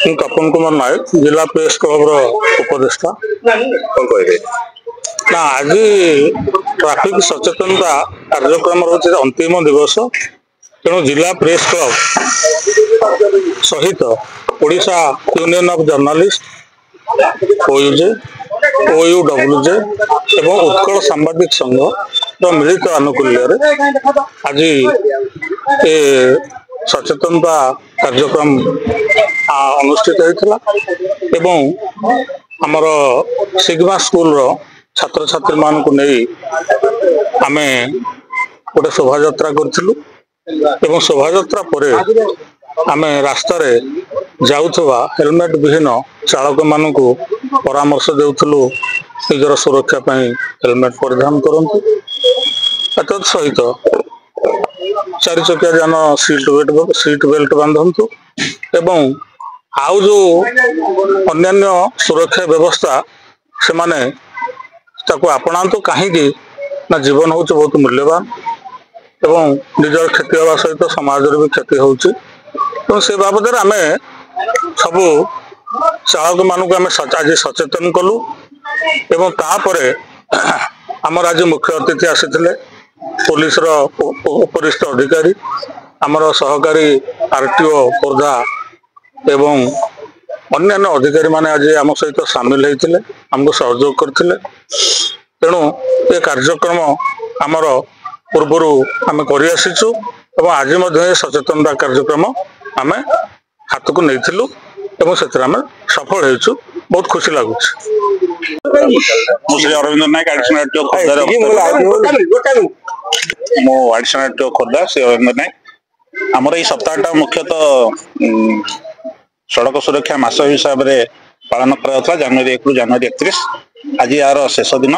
ମୁଁ ତପନ କୁମାର ନାୟକ ଜିଲ୍ଲା ପ୍ରେସ୍ କ୍ଲବର ଉପଦେଷ୍ଟା। କଣ କହିବେ? ନା ଆଜି ଟ୍ରାଫିକ ସଚେତନତା କାର୍ଯ୍ୟକ୍ରମ ରହୁଛି ଅନ୍ତିମ ଦିବସ। ତେଣୁ ଜିଲ୍ଲା ପ୍ରେସ୍ କ୍ଲବ ସହିତ Odisha union of journalist OUJ, OUWJ ଏବଂ ଉତ୍କଳ ସାମ୍ବାଦିକ ସଂଘର ମିଳିତ ଆନୁକୂଲ୍ୟରେ ଆଜି ଏ ସଚେତନତା କାର୍ଯ୍ୟକ୍ରମ ଅନୁଷ୍ଠିତ ହୋଇଥିଲା ଏବଂ ଆମର ସିଗ୍ମା ସ୍କୁଲର ଛାତ୍ରଛାତ୍ରୀ ମାନଙ୍କୁ ନେଇ ଆମେ ଗୋଟେ ଶୋଭାଯାତ୍ରା କରିଥିଲୁ ଏବଂ ଶୋଭାଯାତ୍ରା ପରେ ଆମେ ରାସ୍ତାରେ ଯାଉଥିବା ହେଲମେଟ ବିହୀନ ଚାଳକ ମାନଙ୍କୁ ପରାମର୍ଶ ଦେଉଥିଲୁ ନିଜର ସୁରକ୍ଷା ପାଇଁ ହେଲମେଟ ପରିଧାନ କରନ୍ତୁ। ଏତଦ୍ ସହିତ ଚାରି ଚକିଆ ଯାନ ସିଟ୍ ବେଲ୍ଟ ବାନ୍ଧନ୍ତୁ ଏବଂ ଆଉ ଯୋଉ ଅନ୍ୟାନ୍ୟ ସୁରକ୍ଷା ବ୍ୟବସ୍ଥା ସେମାନେ ତାକୁ ଆପଣାନ୍ତୁ। କାହିଁକି ନା ଜୀବନ ହେଉଛି ବହୁତ ମୂଲ୍ୟବାନ ଏବଂ ନିଜର କ୍ଷତି ହେବା ସହିତ ସମାଜର ବି କ୍ଷତି ହେଉଛି। ତେଣୁ ସେ ବାବଦରେ ଆମେ ସବୁ ଚାଳକ ମାନଙ୍କୁ ଆମେ ଆଜି ସଚେତନ କଲୁ ଏବଂ ତାପରେ ଆମର ଆଜି ମୁଖ୍ୟ ଅତିଥି ଆସିଥିଲେ ପୋଲିସର ଉପରିସ୍ଥ ଅଧିକାରୀ, ଆମର ସହକାରୀ RTO ଖୋର୍ଦ୍ଧା ଏବଂ ଅନ୍ୟାନ୍ୟ ଅଧିକାରୀ ମାନେ ଆଜି ଆମ ସହିତ ସାମିଲ ହେଇଥିଲେ, ଆମକୁ ସହଯୋଗ କରିଥିଲେ। ତେଣୁ ଏ କାର୍ଯ୍ୟକ୍ରମ ଆମର ପୂର୍ବରୁ ଆମେ କରିଆସିଛୁ ଏବଂ ଆଜି ମଧ୍ୟ ଏ ସଚେତନତା କାର୍ଯ୍ୟକ୍ରମ ଆମେ ହାତକୁ ନେଇଥିଲୁ ଏବଂ ସେଥିରେ ଆମେ ସଫଳ ହେଇଛୁ। ବହୁତ ଖୁସି ଲାଗୁଛି। ମୁଁ ଶ୍ରୀ ଅରବିନ୍ଦ ନାୟକ, ଆଡିସନାଲ RTO ଖୋର୍ଦ୍ଧା। ମୁଁ ଆଡିସନାଲ RTO ଖୋର୍ଦ୍ଧା ଶ୍ରୀ ଅରବିନ୍ଦ ନାୟକ। ଆମର ଏଇ ସପ୍ତାହଟା ମୁଖ୍ୟତଃ ସଡ଼କ ସୁରକ୍ଷା ମାସ ହିସାବରେ ପାଳନ କରାଯାଉଥିଲା ଜାନୁଆରୀ 1 ରୁ ଜାନୁଆରୀ 31। ଆଜି ଏହାର ଶେଷ ଦିନ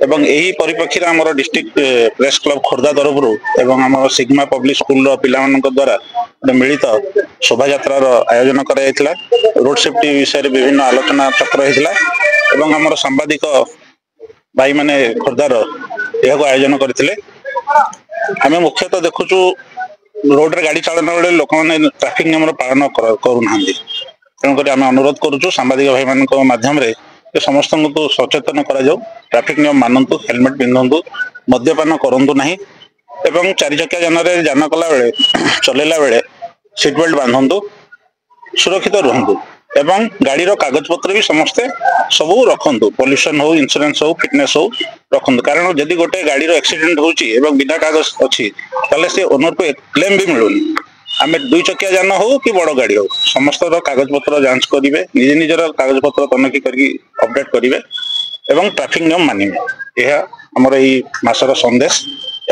ଏବଂ ଏହି ପରିପ୍ରେକ୍ଷୀରେ ଆମର ଡିଷ୍ଟ୍ରିକ୍ଟ ପ୍ରେସ୍ କ୍ଲବ ଖୋର୍ଦ୍ଧା ତରଫରୁ ଏବଂ ଆମର ସିଗ୍ମା ପବ୍ଲିକ ସ୍କୁଲର ପିଲାମାନଙ୍କ ଦ୍ୱାରା ଗୋଟେ ମିଳିତ ଶୋଭାଯାତ୍ରାର ଆୟୋଜନ କରାଯାଇଥିଲା। ରୋଡ ସେଫ୍ଟି ବିଷୟରେ ବିଭିନ୍ନ ଆଲୋଚନା ଚକ୍ର ହେଇଥିଲା ଏବଂ ଆମର ସାମ୍ବାଦିକ ଭାଇମାନେ ଖୋର୍ଦ୍ଧାର ଏହାକୁ ଆୟୋଜନ କରିଥିଲେ। ଆମେ ମୁଖ୍ୟତଃ ଦେଖୁଛୁ ରୋଡରେ ଗାଡି ଚାଳନା ବେଳେ ଲୋକମାନେ ଟ୍ରାଫିକ ନିୟମର ପାଳନ କରୁନାହାନ୍ତି। ତେଣୁକରି ଆମେ ଅନୁରୋଧ କରୁଛୁ ସାମ୍ବାଦିକ ଭାଇମାନଙ୍କ ମାଧ୍ୟମରେ ସମସ୍ତଙ୍କୁ ସଚେତନ କରାଯାଉ, ଟ୍ରାଫିକ ନିୟମ ମାନନ୍ତୁ, ହେଲମେଟ ପିନ୍ଧନ୍ତୁ, ମଦ୍ୟପାନ କରନ୍ତୁ ନାହିଁ ଏବଂ ଚାରି ଚକିଆ ଯାନରେ ଯାନ କଲା ବେଳେ ଚଲେଇଲା ବେଳେ ସିଟ୍ ବେଲ୍ଟ ବାନ୍ଧନ୍ତୁ, ସୁରକ୍ଷିତ ରୁହନ୍ତୁ ଏବଂ ଗାଡିର କାଗଜପତ୍ର ବି ସମସ୍ତେ ସବୁ ରଖନ୍ତୁ। ପଲ୍ୟୁସନ ହଉ, ଇନ୍ସୁରାନ୍ସ ହଉ, ଫିଟନେସ ହଉ ରଖନ୍ତୁ। କାରଣ ଯଦି ଗୋଟେ ଗାଡିର ଆକ୍ସିଡେଣ୍ଟ ହଉଛି ଏବଂ ବିନା କାଗଜ ଅଛି ତାହେଲେ ସେ ଓନରକୁ କ୍ଲେମ ବି ମିଳୁନି। ଆମେ ଦୁଇ ଚକିଆ ଯାନ ହଉ କି ବଡ ଗାଡି ହଉ ସମସ୍ତର କାଗଜପତ୍ର ଯାଞ୍ଚ କରିବେ, ନିଜର କାଗଜପତ୍ର ତନଖି କରିକି ଅପଡେଟ କରିବେ ଏବଂ ଟ୍ରାଫିକ ନିୟମ ମାନିବେ। ଏହା ଆମର ଏଇ ମାସର ସନ୍ଦେଶ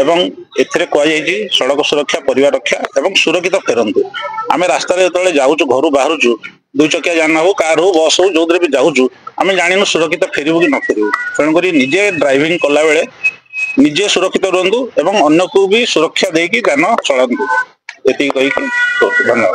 ଏବଂ ଏଥିରେ କୁହାଯାଇଛି ସଡ଼କ ସୁରକ୍ଷା, ପରିବାର ରକ୍ଷା ଏବଂ ସୁରକ୍ଷିତ ଫେରନ୍ତୁ। ଆମେ ରାସ୍ତାରେ ଯେତେବେଳେ ଯାଉଛୁ, ଘରୁ ବାହାରୁଛୁ, ଦୁଇ ଚକିଆ ଯାନ ହଉ, କାର ହଉ, ବସ୍ ହଉ, ଯୋଉଥିରେ ବି ଯାଉଛୁ, ଆମେ ଜାଣିନୁ ସୁରକ୍ଷିତ ଫେରିବୁ କି ନ ଫେରିବୁ। ତେଣୁକରି ନିଜେ ଡ୍ରାଇଭିଂ କଲା ବେଳେ ନିଜେ ସୁରକ୍ଷିତ ରୁହନ୍ତୁ ଏବଂ ଅନ୍ୟକୁ ବି ସୁରକ୍ଷା ଦେଇକି ଯାନ ଚଳାନ୍ତୁ। ଏତିକି କହିକି ଧନ୍ୟବାଦ।